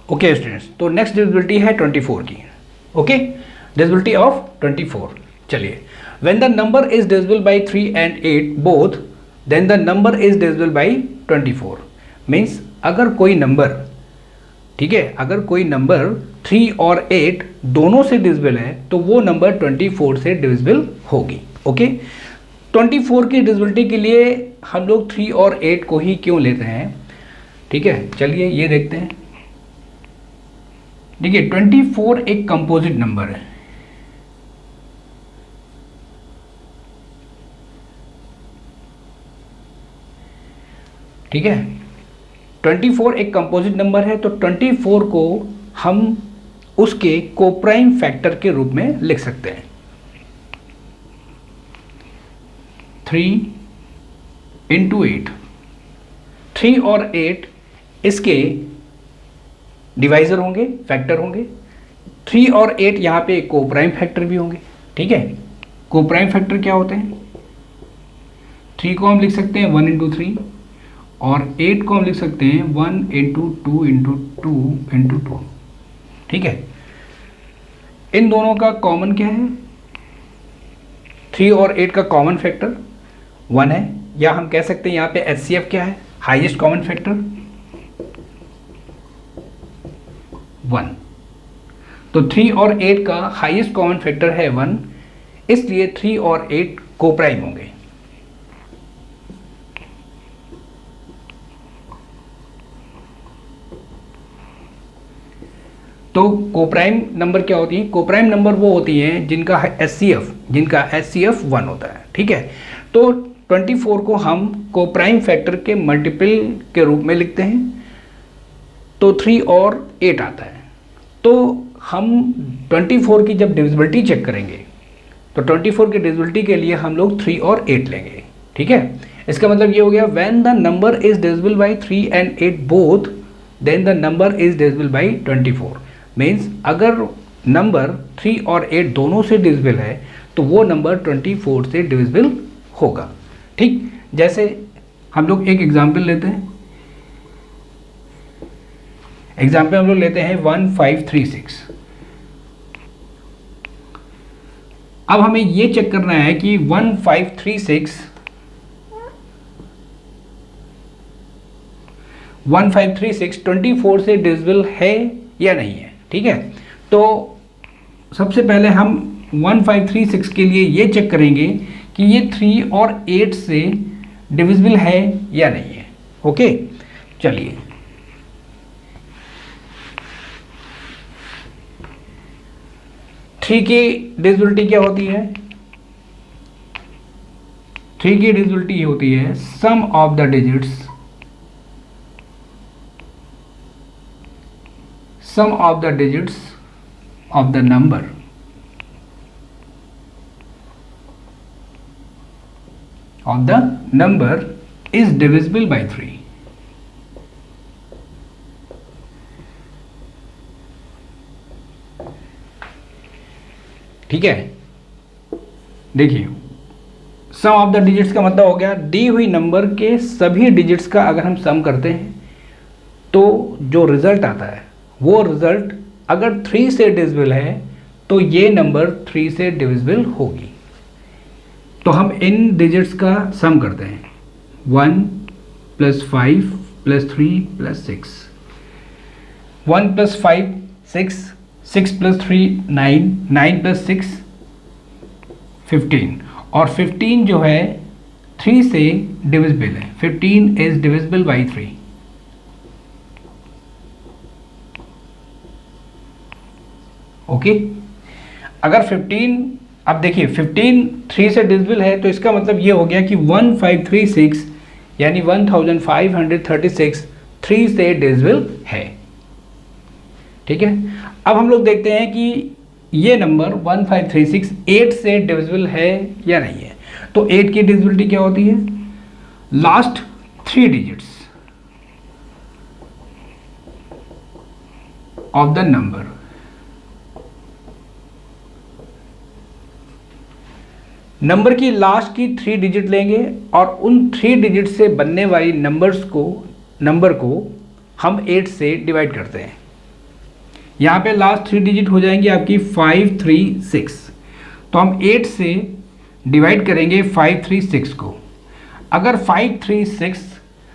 Okay students, तो next divisibility है 24 की। Okay, divisibility of 24। चलिए, when the number is divisible by 3 and 8 both, then the number is divisible by 24। Means अगर कोई number, ठीक है, अगर कोई नंबर 3 और 8 दोनों से डिविजिबल है तो वो नंबर 24 से डिविजिबल होगी। ओके, 24 की डिविजिबिलिटी के लिए हम लोग 3 और 8 को ही क्यों लेते हैं, ठीक है, चलिए ये देखते हैं। देखिए 24 एक कंपोजिट नंबर है, ठीक है, 24 एक कंपोजिट नंबर है, तो 24 को हम उसके कोप्राइम फैक्टर के रूप में लिख सकते हैं। 3 into 8, 3 और 8 इसके डिवाइजर होंगे, फैक्टर होंगे। 3 और 8 यहाँ पे कोप्राइम फैक्टर भी होंगे, ठीक है। कोप्राइम फैक्टर क्या होते हैं? 3 को हम लिख सकते हैं 1 into 3 और 8 को हम लिख सकते हैं 1 into 2 into 2 into 2, ठीक है। इन दोनों का कॉमन क्या है? 3 और 8 का कॉमन फैक्टर 1 है, या हम कह सकते हैं यहाँ पे HCF क्या है? Highest common factor 1। तो 3 और 8 का हाईएस्ट कॉमन फैक्टर है 1, इसलिए 3 और 8 कोप्राइम होंगे। तो कोप्राइम नंबर क्या होती है? कोप्राइम नंबर वो होती हैं जिनका HCF 1 होता है, ठीक है। तो 24 को हम कोप्राइम फैक्टर के मल्टीपल के रूप में लिखते हैं, तो 3 और 8 आता है। तो हम 24 की जब डिविजिबिलिटी चेक करेंगे तो 24 की डिविजिबिलिटी के लिए हम लोग 3 और 8 लेंगे, ठीक है। इसका मतलब ये हो गया, when the number is divisible by 3 and 8 both, then the number is divisible by 24। Means अगर नंबर 3 और 8 दोनों से डिविजिबल है तो वो नंबर 24 से डिविजिबल होगा, ठीक। जैसे हम लोग एक एग्जाम्पल लेते हैं, एग्जाम्पल हम लोग लेते हैं 1536। अब हमें ये चेक करना है कि 1536 24 से डिविजिबल है या नहीं है, ठीक है। तो सबसे पहले हम 1536 के लिए ये चेक करेंगे कि ये 3 और 8 से डिविजिबल है या नहीं है। ओके, चलिए, थ्री की डिविजिबिलिटी क्या होती है? 3 की डिविजिबिलिटी होती है sum of the digits of the number is divisible by 3। ठीक है, देखिए सम ऑफ द डिजिट्स का मतलब हो गया दी हुई नंबर के सभी डिजिट्स का अगर हम सम करते हैं तो जो रिजल्ट आता है वो रिजल्ट अगर 3 से डिविजिबल है तो ये नंबर 3 से डिविजिबल होगी। तो हम इन डिजिट्स का सम करते हैं 1 + 5 + 3 + 6, 1 + 5 6, 6 + 3 9, 9 + 6 15, और 15 जो है 3 से डिविजिबल है। 15 इज डिविजिबल बाई 3। ओके, अगर 15, अब देखिए 15 3 से डिविजिबल है तो इसका मतलब ये हो गया कि 1536 यानी 1536 3 से डिविजिबल है, ठीक है। अब हम लोग देखते हैं कि ये नंबर 1536 8 से डिविजिबल है या नहीं है। तो 8 की डिविजिबिलिटी क्या होती है? Last 3 digits of the number. Number की लास्ट की 3 डिजिट लेंगे और उन 3 डिजिट से बनने वाली नंबर को हम 8 से डिवाइड करते हैं। यहाँ पे लास्ट 3 डिजिट हो जाएंगी आपकी 536। तो हम 8 से डिवाइड करेंगे 536 को। अगर 536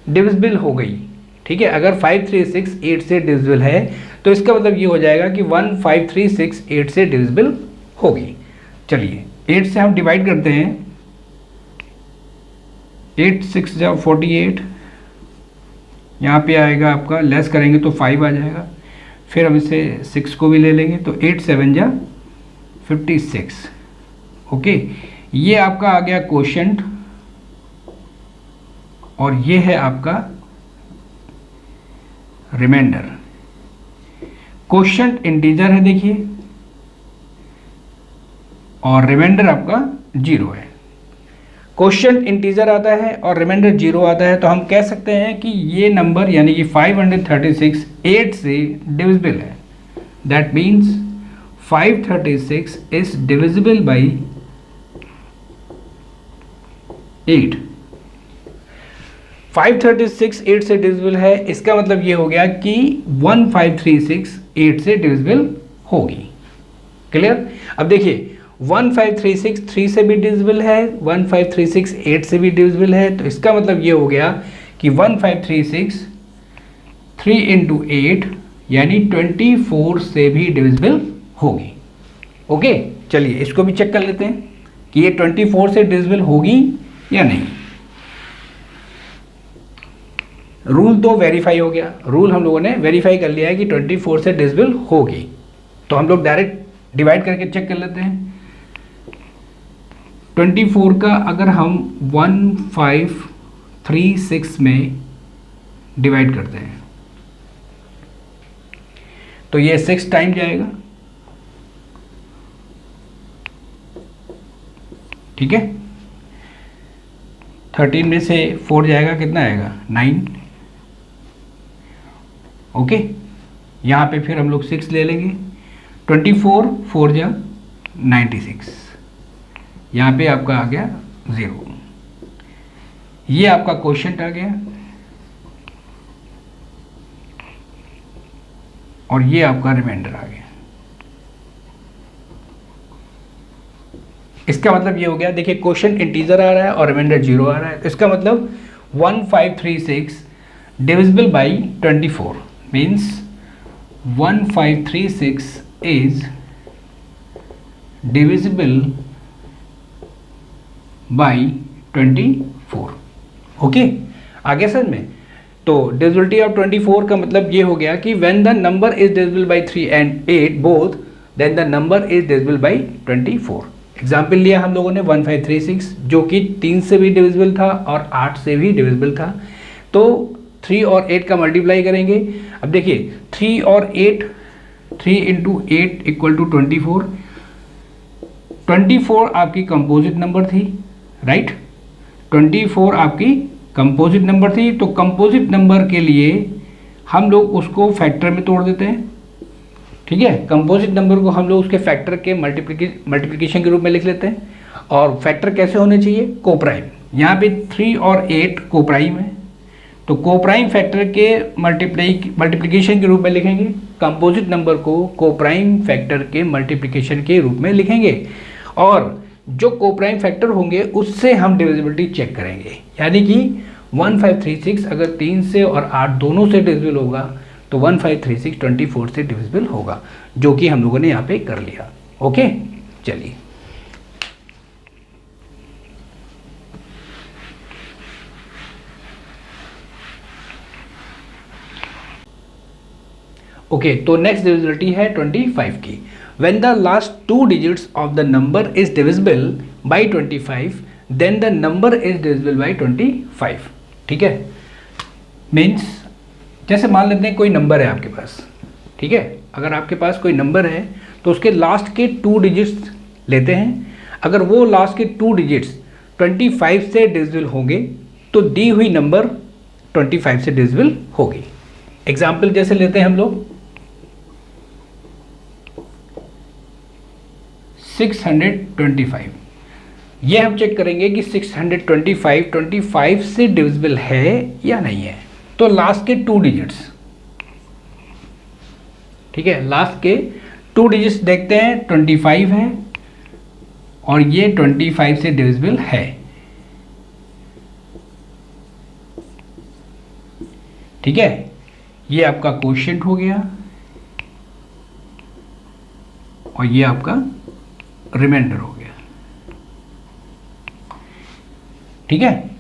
डिविजिबल हो गई, ठीक है, अगर 536 8 से डिविजिबल है तो इसका मतलब ये हो जाएगा कि 1536 8 से डिविजिबल होगी। चलिए 8 से हम डिवाइड करते हैं, 8 6 जा 48, यहाँ पे आएगा आपका, लेस करेंगे तो 5 आ जाएगा, फिर हम इसे 6 को भी ले लेंगे तो 8 7 जा 56। ओके, ये आपका आ गया क्वोशंट और ये है आपका रिमाइंडर। क्वोशंट इंटीजर है देखिए, और रिमाइंडर आपका 0 है। क्वोशंट इंटीजर आता है और रिमाइंडर 0 आता है, तो हम कह सकते हैं कि ये नंबर यानी कि 536 8 से डिविजिबल है। That means 536 is divisible by 8। 536 8 से डिविजिबल है, इसका मतलब ये हो गया कि 1536 8 से डिविजिबल होगी। क्लियर? अब देखिए 1536 3 से भी डिविजिबल है, 1536 8 से भी डिविजिबल है, तो इसका मतलब ये हो गया कि 1536 3 इंटू 8 यानी 24 से भी डिविजिबल होगी। ओके, चलिए इसको भी चेक कर लेते हैं कि ये 24 से डिविजिबल होगी या नहीं। रूल तो वेरीफाई हो गया, रूल हम लोगों ने वेरीफाई कर लिया है कि 24 से डिविजिबल होगी, तो हम लोग डायरेक्ट डिवाइड करके चेक कर लेते हैं। 24 का अगर हम 1536 में डिवाइड करते हैं तो ये 6 टाइम जाएगा, ठीक है। 13 में से 4 जाएगा, कितना आएगा 9। ओके, यहाँ पे फिर हम लोग 6 ले लेंगे, 24 4 जा 96, यहाँ पे आपका आ गया 0। ये आपका क्वोशंट आ गया और ये आपका रिमाइंडर आ गया। इसका मतलब ये हो गया, देखिए क्वोशंट इंटीजर आ रहा है और रिमाइंडर 0 आ रहा है, तो इसका मतलब 1536 divisible by 24 means 1536 is divisible by 24। Okay, आगे सर में तो डिविजिबिलिटी ऑफ 24 का मतलब ये हो गया कि when the number is divisible by 3 and 8 both then the number is divisible by 24। Example लिया हम लोगों ने 1536 जो कि 3 से भी डिविजिबल था और 8 से भी डिविजिबल था, तो 3 और 8 का मल्टीप्लाई करेंगे। अब देखिए 3 और 8, 3 इंटू 8 इक्वल टू 24। 24 आपकी कंपोजिट नंबर थी, राइट। 24 आपकी कंपोजिट नंबर थी, तो कंपोजिट नंबर के लिए हम लोग उसको फैक्टर में तोड़ देते हैं, ठीक है। कंपोजिट नंबर को हम लोग उसके फैक्टर के मल्टीप्लिकेशन के रूप में लिख लेते हैं। और फैक्टर कैसे होने चाहिए? कोप्राइम। यहाँ पे 3 और 8 कोप्राइम है, तो कोप्राइम फैक्टर के मल्टीप्लिकेशन के रूप में लिखेंगे, कंपोजिट नंबर को कोप्राइम फैक्टर के मल्टीप्लिकेशन के रूप में लिखेंगे, और जो कोप्राइम फैक्टर होंगे उससे हम डिविजिबिलिटी चेक करेंगे। यानी कि 1536 अगर 3 से और 8 दोनों से डिविजिबल होगा तो 1536 24 से डिविजिबल होगा, जो कि हम लोगों ने यहाँ पे कर लिया। ओके, चलिए ओके, तो नेक्स्ट डिविजिबिलिटी है 25 की। When the last 2 digits of the number is divisible by 25, then the number is divisible by 25, ठीक है। मीन्स जैसे मान लेते हैं कोई नंबर है आपके पास, ठीक है, अगर आपके पास कोई नंबर है तो उसके लास्ट के 2 डिजिट्स लेते हैं। अगर वो लास्ट के 2 डिजिट्स 25 से डिविजिबल होंगे तो दी हुई नंबर 25 से डिविजिबल होगी। एग्जाम्पल जैसे लेते हैं हम लोग 625, ये हम चेक करेंगे कि 625 25 से डिविजिबल है या नहीं है। तो लास्ट के 2 डिजिट्स ठीक है, लास्ट के 2 डिजिट्स देखते हैं, 25 है और ये 25 से डिविजिबल है। ठीक है, ये आपका क्वोशिएंट हो गया और ये आपका रिमाइंडर हो गया। ठीक है,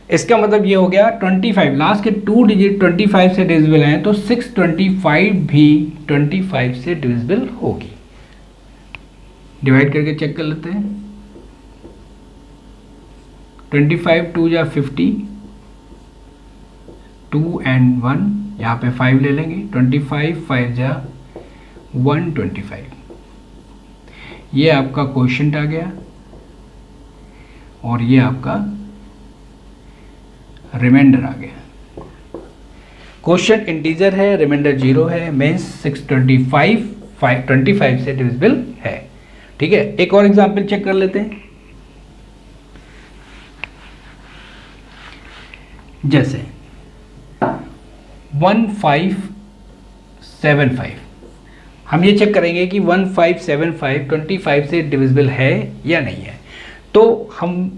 इसका मतलब ये हो गया 25, लास्ट के 2 डिजिट 25 से डिविजिबल हैं, तो 625 भी 25 से डिविजिबल होगी। डिवाइड करके चेक कर लेते हैं। 25 2 जा 50, 2 एंड 1, यहाँ पे 5 ले लेंगे। 25 5 जा 125, ये आपका क्वोशिएंट आ गया और ये आपका रिमाइंडर आ गया। क्वोशिएंट इंटीजर है, रिमाइंडर 0 है, मीन्स 625 25 से डिविजिबल है। ठीक है, एक और एग्जांपल चेक कर लेते हैं। जैसे 1575, हम ये चेक करेंगे कि 1575 25 से डिविजिबल है या नहीं है। तो हम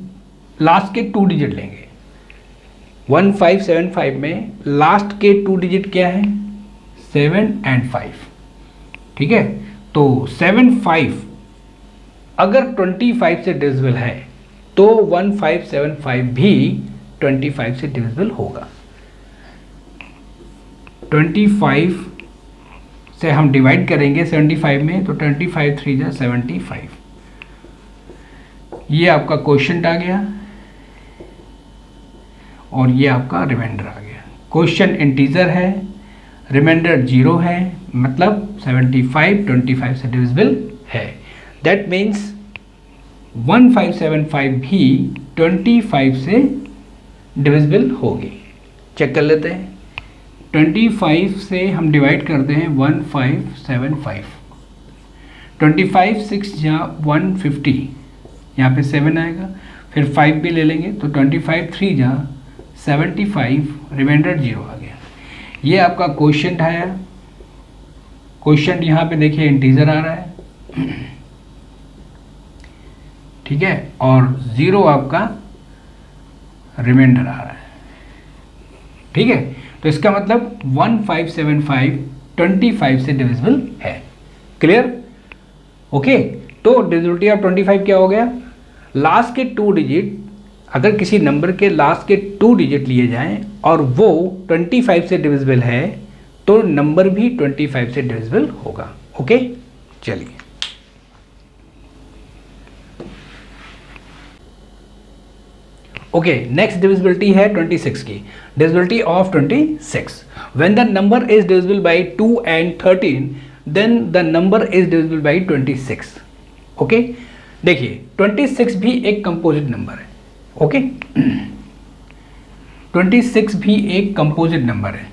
लास्ट के 2 डिजिट लेंगे। 1575 में लास्ट के 2 डिजिट क्या है? 7 एंड 5। ठीक है, तो 75 अगर 25 से डिविजिबल है तो 1575 भी 25 से डिविजिबल होगा। 25 से हम डिवाइड करेंगे 75 में, तो 25 3 जा 75, ये आपका क्वोशिएंट आ गया और ये आपका रिमाइंडर आ गया। क्वोशिएंट इंटीजर है, रिमाइंडर 0 है, मतलब 75 25 से डिविजिबल है। दैट मीन्स 1575 भी 25 से डिविजिबल होगी। चेक कर लेते हैं। 25 से हम डिवाइड करते हैं 1575, 25 6 जा 150, यहाँ पे 7 आएगा, फिर 5 भी ले लेंगे, तो 25 3 जा 75, रिमाइंडर 0 आ गया। ये आपका क्वोशिएंट आया। क्वोशिएंट यहाँ पे देखिए इंटीजर आ रहा है, ठीक है, और 0 आपका रिमाइंडर आ रहा है। ठीक है, तो इसका मतलब 1575 25 से डिविजिबल है। क्लियर? ओके, तो डिविजिबिलिटी ऑफ 25 क्या हो गया? लास्ट के 2 डिजिट, अगर किसी नंबर के लास्ट के 2 डिजिट लिए जाएं और वो 25 से डिविजिबल है तो नंबर भी 25 से डिविजिबल होगा। ओके, चलिए ओके, नेक्स्ट डिविजिबिलिटी है 26 की। Divisibility of 26, when the number is divisible by 2 and 13 then the number is divisible by 26। Okay, देखिए 26 भी एक कंपोजिट नंबर है। ओके, 26 भी एक कंपोजिट नंबर है।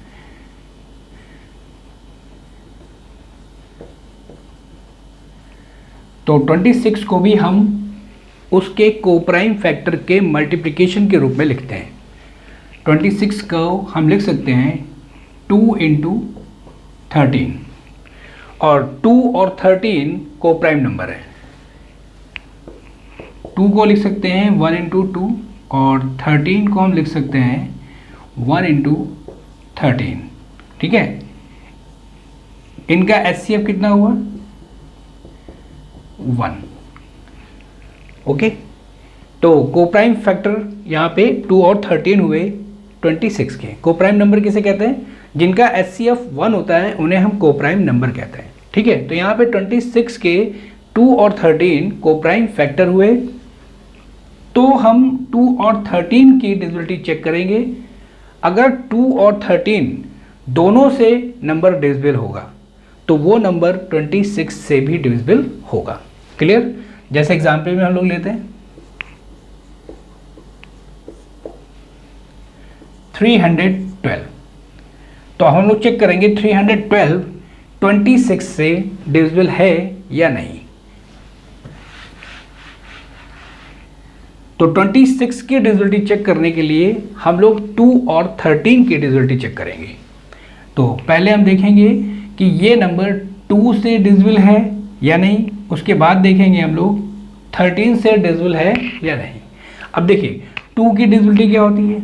तो 26 को भी हम उसके कोप्राइम फैक्टर के मल्टीप्लिकेशन के रूप में लिखते हैं। 26 को हम लिख सकते हैं 2 × 13, और 2 और 13 कोप्राइम नंबर है। 2 को लिख सकते हैं 1 × 2 और 13 को हम लिख सकते हैं 1 × 13। ठीक है, इनका HCF कितना हुआ? 1। ओके, तो कोप्राइम फैक्टर यहाँ पे 2 और 13 हुए 26 के। कोप्राइम नंबर किसे कहते हैं? जिनका HCF 1 होता है उन्हें हम कोप्राइम नंबर कहते हैं। ठीक है, तो यहाँ पे 26 के 2 और 13 कोप्राइम फैक्टर हुए, तो हम 2 और 13 की डिविजिबिलिटी चेक करेंगे। अगर 2 और 13 दोनों से नंबर डिविजिबल होगा तो वो नंबर 26 से भी डिविजिबल होगा। क्लियर? जैसे एग्जाम्पल में हम लोग लेते हैं 312, तो हम लोग चेक करेंगे 312 26 से डिविजिबल है या नहीं। तो 26 की डिविजिबिलिटी चेक करने के लिए हम लोग 2 और 13 की डिविजिबिलिटी चेक करेंगे। तो पहले हम देखेंगे कि ये नंबर 2 से डिविजिबल है या नहीं। उसके बाद देखेंगे हम लोग 13 से डिविजिबल है या नहीं। अब देखिए 2 की डिविजिबिलिटी क्या होती है,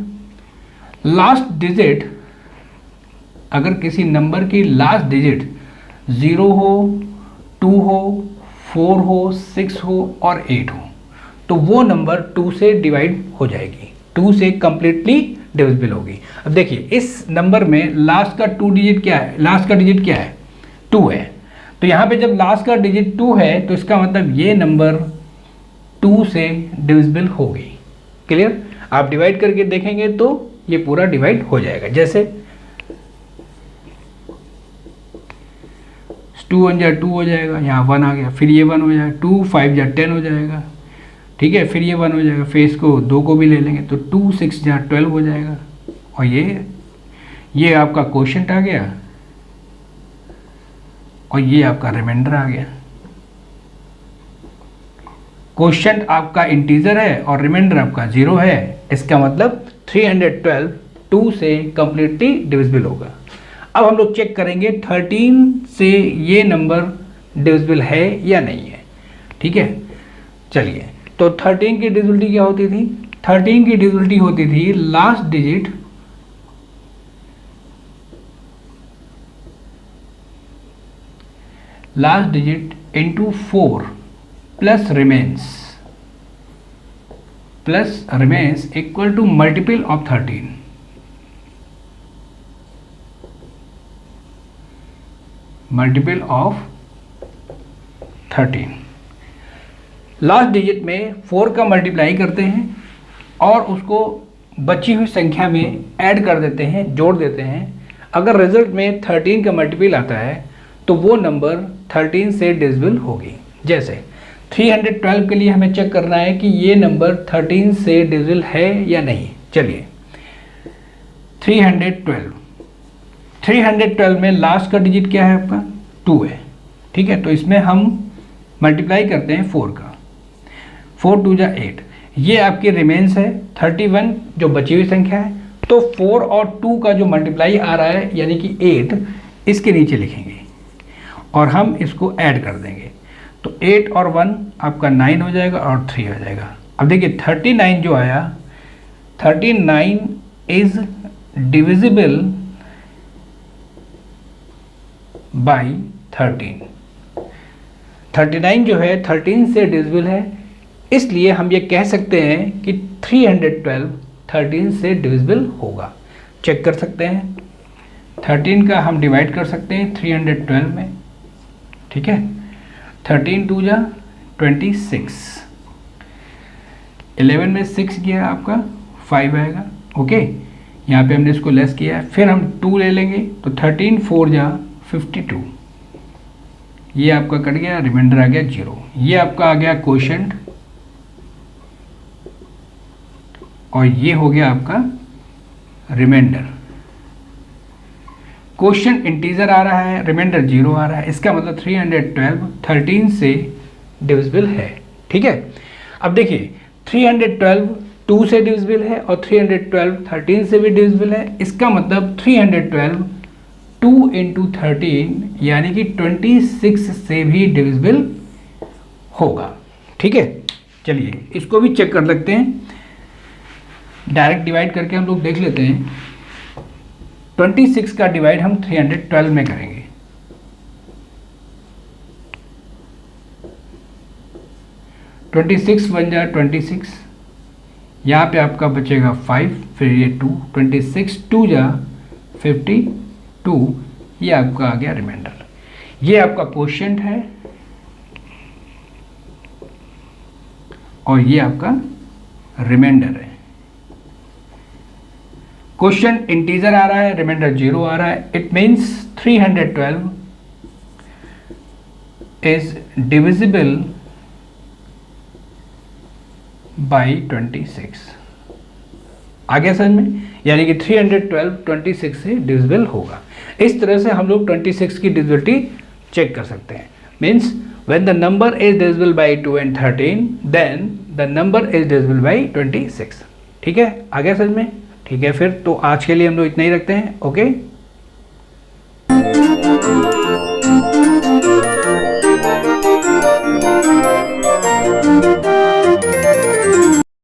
लास्ट डिजिट, अगर किसी नंबर की लास्ट डिजिट 0 हो, 2 हो, 4 हो, 6 हो और 8 हो तो वो नंबर 2 से डिवाइड हो जाएगी, 2 से कंप्लीटली डिविजिबल होगी। अब देखिए इस नंबर में लास्ट का 2 डिजिट क्या है, लास्ट का डिजिट क्या है, 2 है। तो यहाँ पे जब लास्ट का डिजिट 2 है तो इसका मतलब ये नंबर 2 से डिविजिबल होगी। क्लियर, आप डिवाइड करके देखेंगे तो ये पूरा डिवाइड हो जाएगा। जैसे 2 1 जा 2 हो जाएगा, यहाँ 1 आ गया, फिर ये 1 हो जाएगा, 2 5 जा 10 हो जाएगा, ठीक है, फिर ये 1 हो जाएगा, फिर इसको 2 को भी ले लेंगे तो 2 6 जा 12 हो जाएगा। और ये आपका क्वोशंट आ गया और ये आपका रिमाइंडर आ गया। क्वोशंट आपका इंटीजर है और रिमाइंडर आपका 0 है, इसका मतलब 312 2 से कंप्लीटली डिविजिबल होगा। अब हम लोग चेक करेंगे 13 से ये नंबर डिविजिबल है या नहीं है। ठीक है, चलिए, तो 13 की डिविजिबिलिटी क्या होती थी, 13 की डिविजिबिलिटी होती थी last digit into 4 plus remains equal to multiple of 13। Multiple of 13, last digit में 4 का मल्टीप्लाई करते हैं और उसको बची हुई संख्या में ऐड कर देते हैं, जोड़ देते हैं। अगर रिजल्ट में 13 का मल्टीपल आता है तो वो नंबर 13 से डिविजिबल होगी। जैसे 312 के लिए हमें चेक करना है कि ये नंबर 13 से डिविजिबल है या नहीं। चलिए 312 में लास्ट का डिजिट क्या है आपका, 2 है। ठीक है, तो इसमें हम मल्टीप्लाई करते हैं 4 का, 4 2 जा 8, ये आपकी रिमेन्स है 31 जो बची हुई संख्या है। तो 4 और 2 का जो मल्टीप्लाई आ रहा है यानी कि 8, इसके नीचे लिखेंगे और हम इसको ऐड कर देंगे तो 8 और 1 आपका 9 हो जाएगा और 3 हो जाएगा। अब देखिए 39 जो आया, 39 इज डिविजिबल बाई 13। 39 जो है 13 से डिविजिबल है, इसलिए हम ये कह सकते हैं कि 312 13 से डिविजिबल होगा। चेक कर सकते हैं, 13 का हम डिवाइड कर सकते हैं 312 में। ठीक है, 13 2 जा 26, 11 में 6 गया आपका 5 आएगा। ओके, यहाँ पे हमने इसको लेस किया है, फिर हम 2 ले लेंगे तो 13 4 जा 52, ये आपका कट गया, रिमाइंडर आ गया 0। ये आपका आ गया क्वोशंट और ये हो गया आपका रिमाइंडर। क्वोशंट इंटीजर आ रहा है, रिमाइंडर 0 आ रहा है, इसका मतलब 312 13 से डिविजिबल है। ठीक है, अब देखिए 312 2 से डिविजिबल है और 312 13 से भी डिविजिबल है, इसका मतलब 312 2 इंटू 13 यानी कि 26 से भी डिविजिबल होगा। ठीक है, चलिए इसको भी चेक कर सकते हैं, डायरेक्ट डिवाइड करके हम लोग देख लेते हैं। 26 का डिवाइड हम 312 में करेंगे, ट्वेंटी 1 जा 26, यहाँ पे आपका बचेगा 5, फिर ये 2, 26 2 जा 52, ये आपका आ गया रिमाइंडर। ये आपका क्वोशंट है और ये आपका रिमाइंडर है। क्वोशंट इंटीजर आ रहा है, रिमाइंडर 0 आ रहा है, it means 312 is divisible by 26। आ गया समझ में, यानी कि 312 26 से डिविजिबल होगा। इस तरह से हम लोग 26 की डिविजिबिलिटी चेक कर सकते हैं। Means when the number is divisible by 2 and 13 then the number is divisible by 26। ठीक है, आ गया समझ में। ठीक है, फिर तो आज के लिए हम लोग इतना ही रखते हैं। ओके।